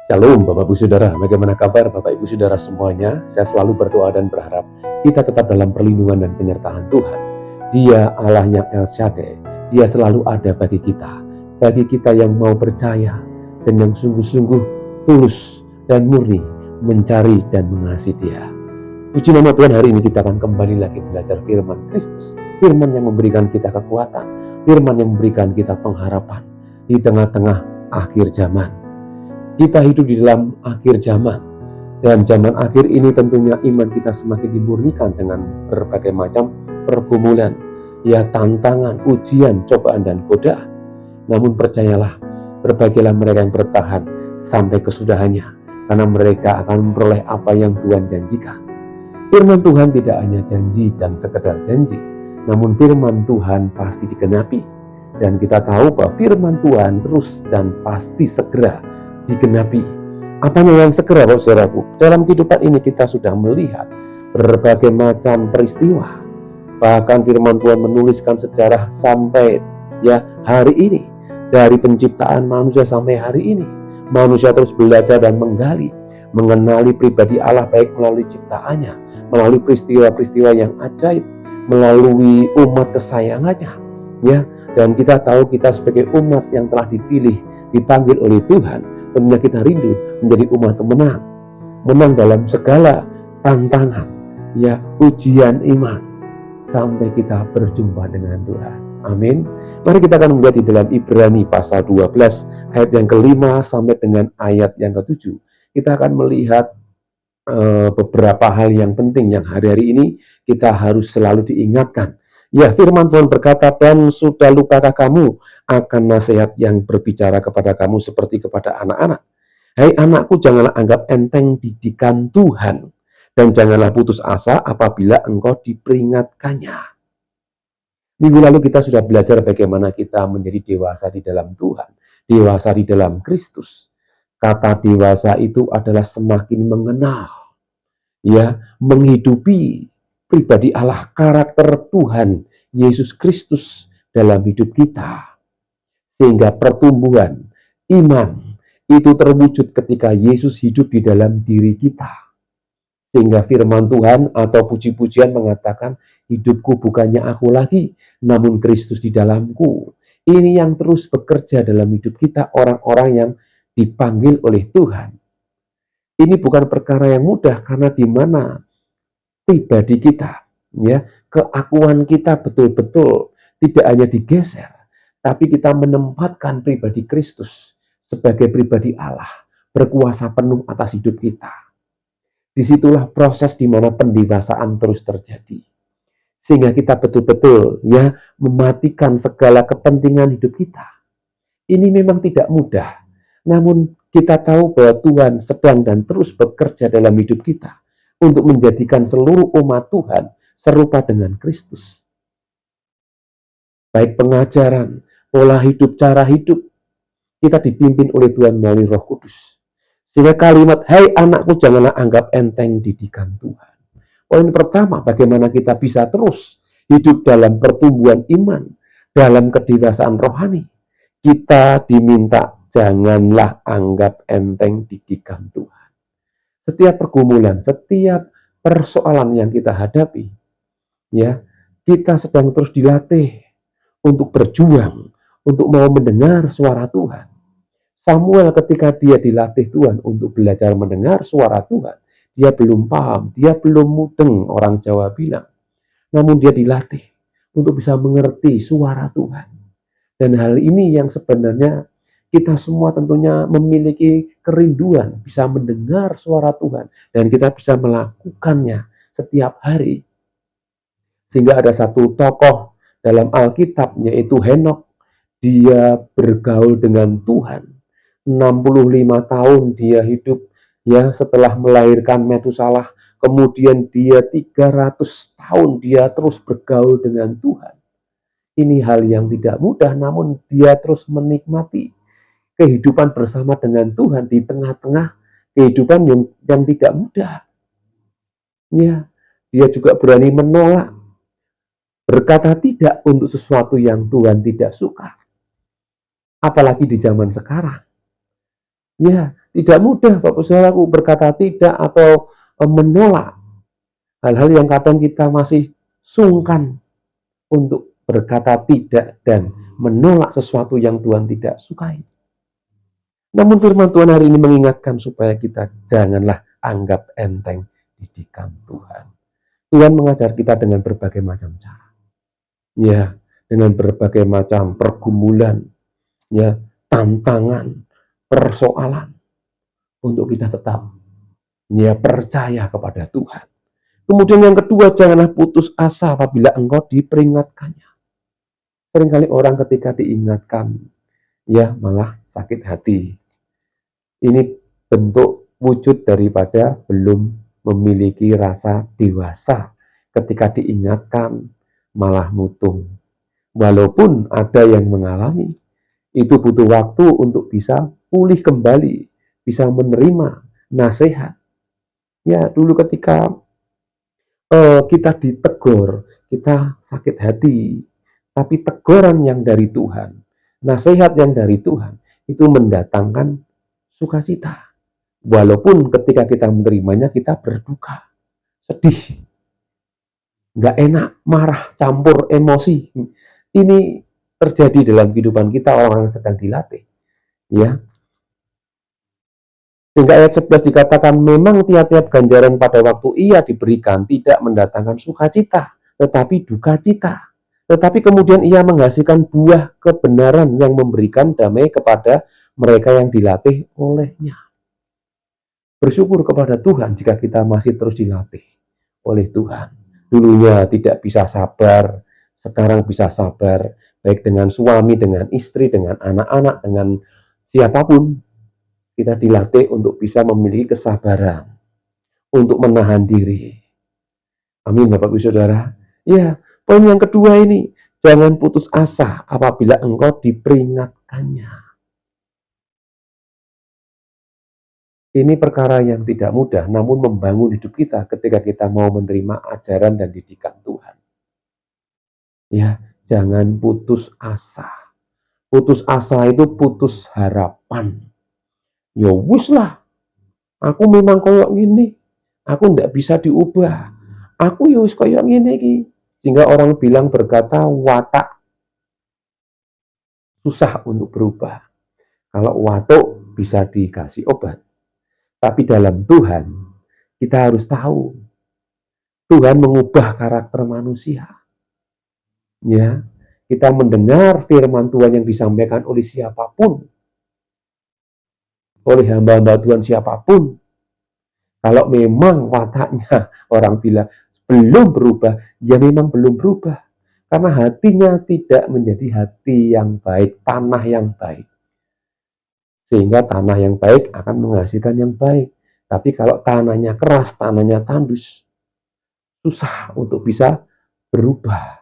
Shalom Bapak Ibu Saudara, bagaimana kabar Bapak Ibu Saudara semuanya? Saya selalu berdoa dan berharap kita tetap dalam perlindungan dan penyertaan Tuhan. Dia Allah yang El Shaddai, Dia selalu ada bagi kita yang mau percaya dan yang sungguh-sungguh tulus dan murni mencari dan mengasihi Dia. Puji nama Tuhan, hari ini kita akan kembali lagi belajar firman Kristus, firman yang memberikan kita kekuatan, firman yang memberikan kita pengharapan di tengah-tengah akhir zaman. Kita hidup di dalam akhir zaman, dan zaman akhir ini tentunya iman kita semakin dimurnikan dengan berbagai macam pergumulan, ya tantangan, ujian, cobaan, dan godaan. Namun percayalah, berbagailah mereka yang bertahan sampai kesudahannya, karena mereka akan memperoleh apa yang Tuhan janjikan. Firman Tuhan tidak hanya janji dan sekedar janji, namun firman Tuhan pasti digenapi. Dan kita tahu bahwa firman Tuhan terus dan pasti segera digenapi. Apanya yang segera, Bapak Saudaraku? Dalam kehidupan ini kita sudah melihat berbagai macam peristiwa. Bahkan firman Tuhan menuliskan sejarah sampai hari ini. Dari penciptaan manusia sampai hari ini, manusia terus belajar dan menggali, mengenali pribadi Allah baik melalui ciptaannya, melalui peristiwa-peristiwa yang ajaib, melalui umat kesayangannya, dan kita tahu kita sebagai umat yang telah dipilih, dipanggil oleh Tuhan. Tentunya kita rindu menjadi umat menang dalam segala tantangan, ujian iman, sampai kita berjumpa dengan Tuhan. Amin. Mari kita akan melihat di dalam Ibrani pasal 12 ayat yang ke-5 sampai dengan ayat yang ke-7. Kita akan melihat beberapa hal yang penting yang hari-hari ini kita harus selalu diingatkan. Firman Tuhan berkata, dan sudah lupakah kamu akan nasihat yang berbicara kepada kamu seperti kepada anak-anak? Hai anakku, janganlah anggap enteng didikan Tuhan, dan janganlah putus asa apabila engkau diperingatkannya. Minggu lalu kita sudah belajar bagaimana kita menjadi dewasa di dalam Tuhan, dewasa di dalam Kristus. Kata dewasa itu adalah semakin mengenal, menghidupi pribadi Allah, karakter Tuhan Yesus Kristus dalam hidup kita, sehingga pertumbuhan iman itu terwujud ketika Yesus hidup di dalam diri kita, sehingga firman Tuhan atau puji-pujian mengatakan, hidupku bukannya aku lagi, namun Kristus di dalamku. Ini yang terus bekerja dalam hidup kita, orang-orang yang dipanggil oleh Tuhan. Ini bukan perkara yang mudah, karena di mana pribadi kita, keakuan kita betul-betul tidak hanya digeser, tapi kita menempatkan pribadi Kristus sebagai pribadi Allah, berkuasa penuh atas hidup kita. Disitulah proses di mana pendewasaan terus terjadi, sehingga kita betul-betul mematikan segala kepentingan hidup kita. Ini memang tidak mudah, namun kita tahu bahwa Tuhan sedang dan terus bekerja dalam hidup kita untuk menjadikan seluruh umat Tuhan serupa dengan Kristus. Baik pengajaran, pola hidup, cara hidup, kita dipimpin oleh Tuhan melalui Roh Kudus. Sehingga kalimat, hai anakku, janganlah anggap enteng didikan Tuhan. Poin pertama, bagaimana kita bisa terus hidup dalam pertumbuhan iman, dalam kedewasaan rohani. Kita diminta, janganlah anggap enteng didikan Tuhan. Setiap pergumulan, setiap persoalan yang kita hadapi, kita sedang terus dilatih untuk berjuang, untuk mau mendengar suara Tuhan. Samuel ketika dia dilatih Tuhan untuk belajar mendengar suara Tuhan, dia belum paham, dia belum mudeng, orang Jawa bilang. Namun dia dilatih untuk bisa mengerti suara Tuhan. Dan hal ini yang sebenarnya kita semua tentunya memiliki kerinduan bisa mendengar suara Tuhan, dan kita bisa melakukannya setiap hari. Sehingga ada satu tokoh dalam Alkitab, yaitu Henokh. Dia bergaul dengan Tuhan 65 tahun dia hidup, setelah melahirkan Metusalah. Kemudian dia 300 tahun dia terus bergaul dengan Tuhan. Ini hal yang tidak mudah, namun dia terus menikmati kehidupan bersama dengan Tuhan di tengah-tengah kehidupan yang tidak mudah. Dia juga berani menolak, berkata tidak untuk sesuatu yang Tuhan tidak suka. Apalagi di zaman sekarang. Tidak mudah Bapak Saudaraku berkata tidak atau menolak hal-hal yang kadang kita masih sungkan untuk berkata tidak dan menolak sesuatu yang Tuhan tidak sukai. Namun firman Tuhan hari ini mengingatkan supaya kita janganlah anggap enteng didikan Tuhan. Tuhan mengajar kita dengan berbagai macam cara. Ya, dengan berbagai macam pergumulan, ya, tantangan, persoalan untuk kita tetap percaya kepada Tuhan. Kemudian yang kedua, janganlah putus asa apabila engkau diperingatkannya. Seringkali orang ketika diingatkan, malah sakit hati. Ini bentuk wujud daripada belum memiliki rasa dewasa. Ketika diingatkan, malah mutung. Walaupun ada yang mengalami, itu butuh waktu untuk bisa pulih kembali, bisa menerima nasihat. Ya, dulu ketika kita ditegur, kita sakit hati, tapi teguran yang dari Tuhan, nasihat yang dari Tuhan, itu mendatangkan sukacita. Walaupun ketika kita menerimanya, kita berduka, sedih, nggak enak, marah, campur emosi. Ini terjadi dalam kehidupan kita orang-orang yang sedang dilatih. Ya, sehingga ayat 11 dikatakan, memang tiap-tiap ganjaran pada waktu ia diberikan tidak mendatangkan sukacita, tetapi duka cita. Tetapi kemudian ia menghasilkan buah kebenaran yang memberikan damai kepada mereka yang dilatih olehnya. Bersyukur kepada Tuhan jika kita masih terus dilatih oleh Tuhan. Dulunya tidak bisa sabar, sekarang bisa sabar, baik dengan suami, dengan istri, dengan anak-anak, dengan siapapun. Kita dilatih untuk bisa memiliki kesabaran, untuk menahan diri. Amin, Bapak Ibu Saudara. Ya, poin yang kedua ini, jangan putus asa apabila engkau diperingatkannya. Ini perkara yang tidak mudah, namun membangun hidup kita ketika kita mau menerima ajaran dan didikan Tuhan. Ya, jangan putus asa. Putus asa itu putus harapan. Ya wis lah, aku memang koyok gini, aku ndak bisa diubah, aku ya wis koyok gini iki. Sehingga orang bilang berkata watak susah untuk berubah. Kalau watuk bisa dikasih obat, tapi dalam Tuhan kita harus tahu Tuhan mengubah karakter manusia. Ya, kita mendengar firman Tuhan yang disampaikan oleh siapapun, oleh hamba-hamba Tuhan siapapun, kalau memang wataknya orang bilang belum berubah, ya memang belum berubah. Karena hatinya tidak menjadi hati yang baik, tanah yang baik. Sehingga tanah yang baik akan menghasilkan yang baik. Tapi kalau tanahnya keras, tanahnya tandus, susah untuk bisa berubah.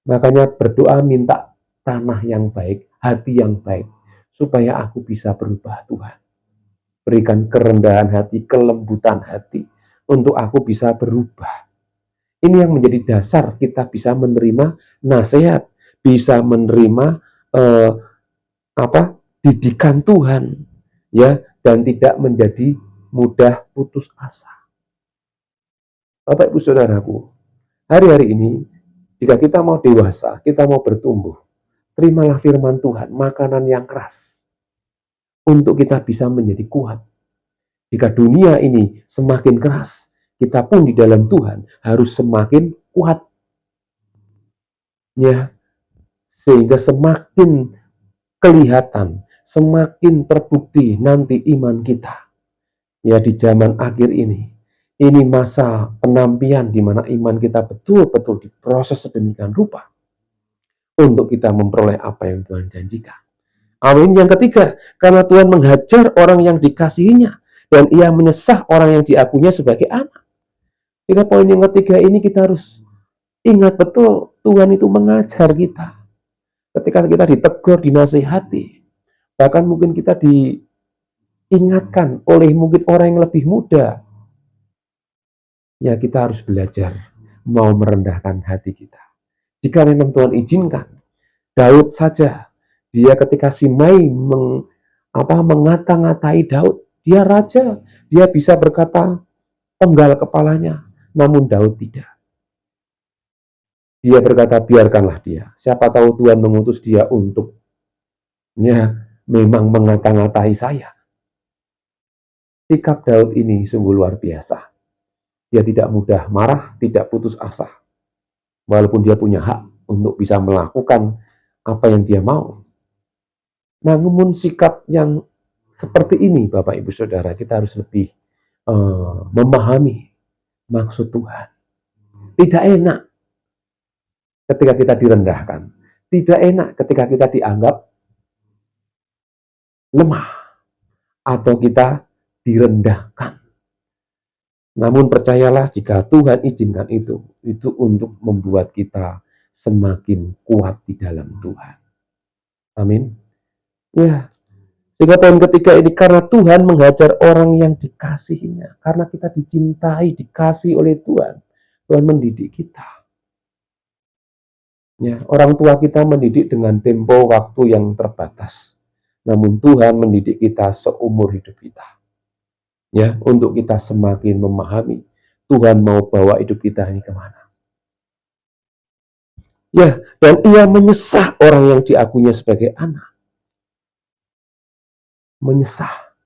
Makanya berdoa minta tanah yang baik, hati yang baik, supaya aku bisa berubah Tuhan. Berikan kerendahan hati, kelembutan hati, untuk aku bisa berubah. Ini yang menjadi dasar kita bisa menerima nasihat, bisa menerima didikan Tuhan, ya, dan tidak menjadi mudah putus asa. Bapak Ibu Saudaraku, hari-hari ini jika kita mau dewasa, kita mau bertumbuh, terimalah firman Tuhan, makanan yang keras, untuk kita bisa menjadi kuat. Jika dunia ini semakin keras, kita pun di dalam Tuhan harus semakin kuat. Ya, sehingga semakin kelihatan, semakin terbukti nanti iman kita. Ya, di zaman akhir ini masa penampian di mana iman kita betul-betul diproses sedemikian rupa untuk kita memperoleh apa yang Tuhan janjikan. Amin. Yang ketiga, karena Tuhan menghajar orang yang dikasihinya dan ia menyesah orang yang diakuinya sebagai anak. Sehingga poin yang ketiga ini kita harus ingat betul, Tuhan itu mengajar kita. Ketika kita ditegur, dinasihati, bahkan mungkin kita diingatkan oleh mungkin orang yang lebih muda, ya kita harus belajar mau merendahkan hati kita. Jika memang Tuhan izinkan, Daud saja, dia ketika Simei mengata-ngatai Daud, Dia raja, dia bisa berkata penggal kepalanya, namun Daud tidak. Dia berkata, biarkanlah dia. Siapa tahu Tuhan mengutus dia untuk memang mengata-ngatai saya. Sikap Daud ini sungguh luar biasa. Dia tidak mudah marah, tidak putus asa. Walaupun dia punya hak untuk bisa melakukan apa yang dia mau. Namun sikap yang seperti ini, Bapak Ibu Saudara, kita harus lebih memahami maksud Tuhan. Tidak enak ketika kita direndahkan. Tidak enak ketika kita dianggap lemah atau kita direndahkan. Namun percayalah, jika Tuhan izinkan itu untuk membuat kita semakin kuat di dalam Tuhan. Amin. Ya, sehingga poin ketiga ini, karena Tuhan menghajar orang yang dikasihinya. Karena kita dicintai, dikasih oleh Tuhan. Tuhan mendidik kita. Ya, orang tua kita mendidik dengan tempo waktu yang terbatas. Namun Tuhan mendidik kita seumur hidup kita. Ya, untuk kita semakin memahami Tuhan mau bawa hidup kita ini kemana. Ya, dan ia menyesah orang yang diakuinya sebagai anak. Menyesah.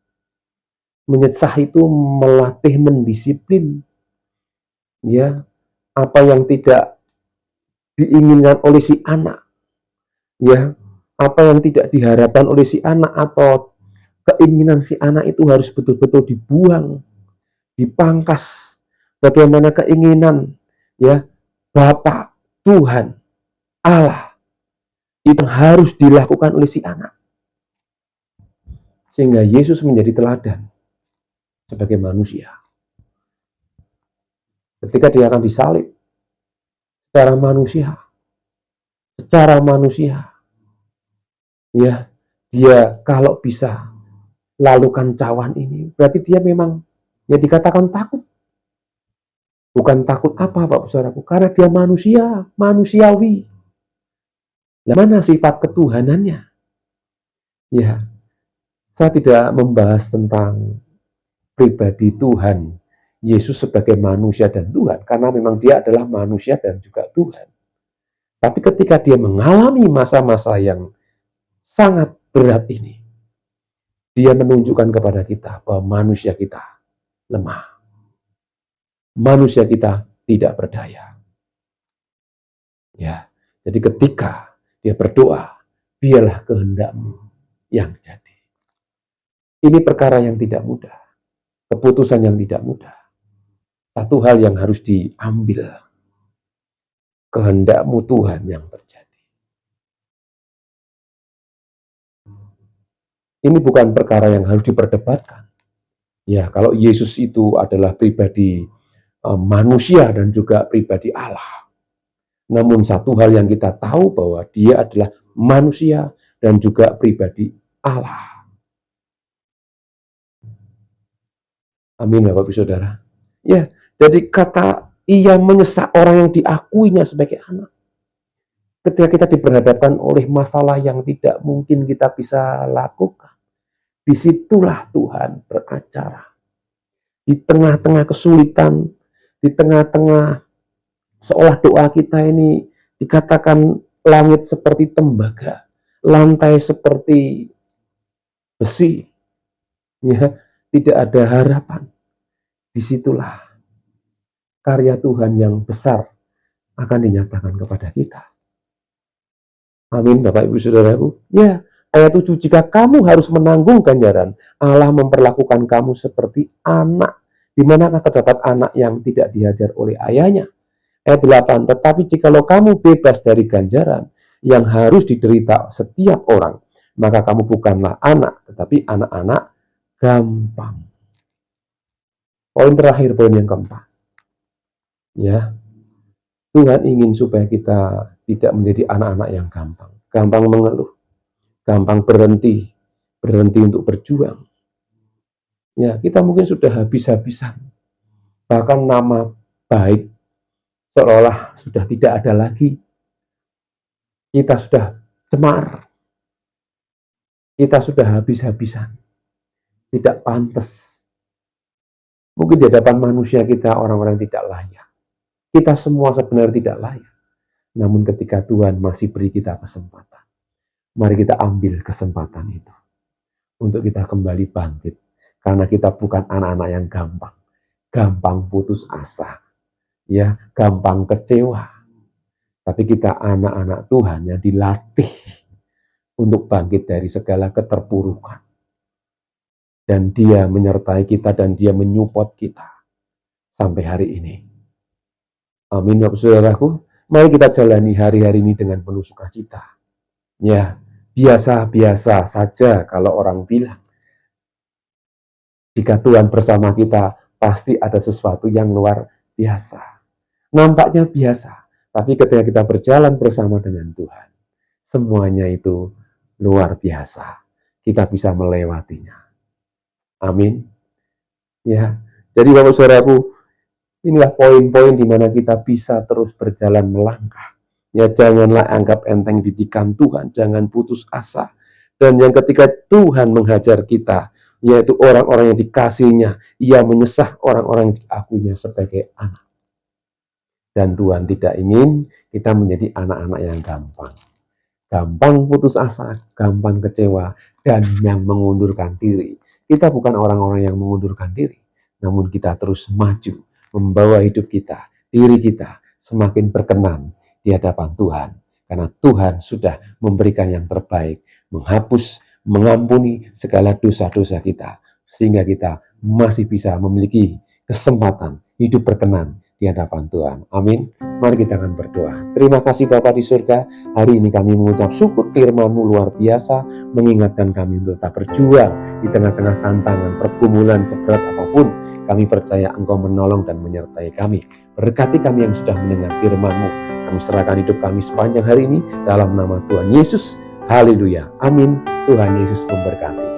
Menyesah itu melatih, mendisiplin. Ya, apa yang tidak diinginkan oleh si anak. Ya, apa yang tidak diharapkan oleh si anak atau keinginan si anak itu harus betul-betul dibuang, dipangkas. Bagaimana keinginan ya Bapa Tuhan Allah itu harus dilakukan oleh si anak. Sehingga Yesus menjadi teladan sebagai manusia. Ketika dia akan disalib secara manusia, ya, dia kalau bisa lalukan cawan ini, berarti dia memang ya dikatakan takut. Bukan takut apa, Bapak Saudaraku, karena dia manusia, manusiawi. Nah, mana sifat ketuhanannya? Ya, saya tidak membahas tentang pribadi Tuhan Yesus sebagai manusia dan Tuhan, karena memang dia adalah manusia dan juga Tuhan. Tapi ketika dia mengalami masa-masa yang sangat berat ini, dia menunjukkan kepada kita bahwa manusia kita lemah. Manusia kita tidak berdaya. Ya, jadi ketika dia berdoa, biarlah kehendak-Mu yang jadi. Ini perkara yang tidak mudah, keputusan yang tidak mudah. Satu hal yang harus diambil, kehendak-Mu Tuhan yang terjadi. Ini bukan perkara yang harus diperdebatkan. Ya, kalau Yesus itu adalah pribadi manusia dan juga pribadi Allah. Namun satu hal yang kita tahu bahwa dia adalah manusia dan juga pribadi Allah. Amin, Bapak Ibu Saudara. Ya, jadi kata ia menyesal orang yang diakuinya sebagai anak. Ketika kita diperhadapkan oleh masalah yang tidak mungkin kita bisa lakukan, disitulah Tuhan beracara. Di tengah-tengah kesulitan, di tengah-tengah seolah doa kita ini dikatakan langit seperti tembaga, lantai seperti besi, ya, tidak ada harapan. Disitulah karya Tuhan yang besar akan dinyatakan kepada kita. Amin, Bapak Ibu Saudaraku. Ya, ayat 7, jika kamu harus menanggung ganjaran, Allah memperlakukan kamu seperti anak. Di manakah terdapat anak yang tidak dihajar oleh ayahnya? Ayat 8, tetapi jikalau kamu bebas dari ganjaran yang harus diderita setiap orang, maka kamu bukanlah anak, tetapi anak-anak gampang. Poin terakhir, poin yang keempat. Ya, Tuhan ingin supaya kita tidak menjadi anak-anak yang gampang mengeluh, gampang berhenti untuk berjuang. Ya, kita mungkin sudah habis-habisan, bahkan nama baik seolah sudah tidak ada lagi. Kita sudah cemar, kita sudah habis-habisan. tidak pantas. Mungkin di hadapan manusia kita orang-orang tidak layak. Kita semua sebenarnya tidak layak. Namun ketika Tuhan masih beri kita kesempatan, mari kita ambil kesempatan itu untuk kita kembali bangkit. Karena kita bukan anak-anak yang gampang putus asa, ya, gampang kecewa. Tapi kita anak-anak Tuhan yang dilatih untuk bangkit dari segala keterpurukan. Dan Dia menyertai kita dan Dia menyupport kita sampai hari ini. Amin, Bapak Saudaraku. Mari kita jalani hari-hari ini dengan penuh sukacita. Ya, biasa-biasa saja kalau orang bilang. Jika Tuhan bersama kita, pasti ada sesuatu yang luar biasa. Nampaknya biasa, tapi ketika kita berjalan bersama dengan Tuhan, semuanya itu luar biasa. Kita bisa melewatinya. Amin. Ya, jadi Bapak Saudaraku, inilah poin-poin di mana kita bisa terus berjalan melangkah. Ya, janganlah anggap enteng didikan Tuhan, jangan putus asa. Dan yang ketika Tuhan menghajar kita, yaitu orang-orang yang dikasihnya, Ia menyesah orang-orang yang diakuinya sebagai anak. Dan Tuhan tidak ingin kita menjadi anak-anak yang gampang putus asa, gampang kecewa, dan yang mengundurkan diri. Kita bukan orang-orang yang mengundurkan diri, namun kita terus maju, membawa hidup kita, diri kita semakin berkenan di hadapan Tuhan. Karena Tuhan sudah memberikan yang terbaik, menghapus, mengampuni segala dosa-dosa kita, sehingga kita masih bisa memiliki kesempatan hidup berkenan di hadapan Tuhan. Amin. Mari kita akan berdoa. Terima kasih Bapa di surga. Hari ini kami mengucap syukur firman-Mu luar biasa, mengingatkan kami untuk tetap berjuang di tengah-tengah tantangan, pergumulan seberat apapun. Kami percaya Engkau menolong dan menyertai kami. Berkati kami yang sudah mendengar firman-Mu. Kami serahkan hidup kami sepanjang hari ini dalam nama Tuhan Yesus. Haleluya. Amin. Tuhan Yesus memberkati.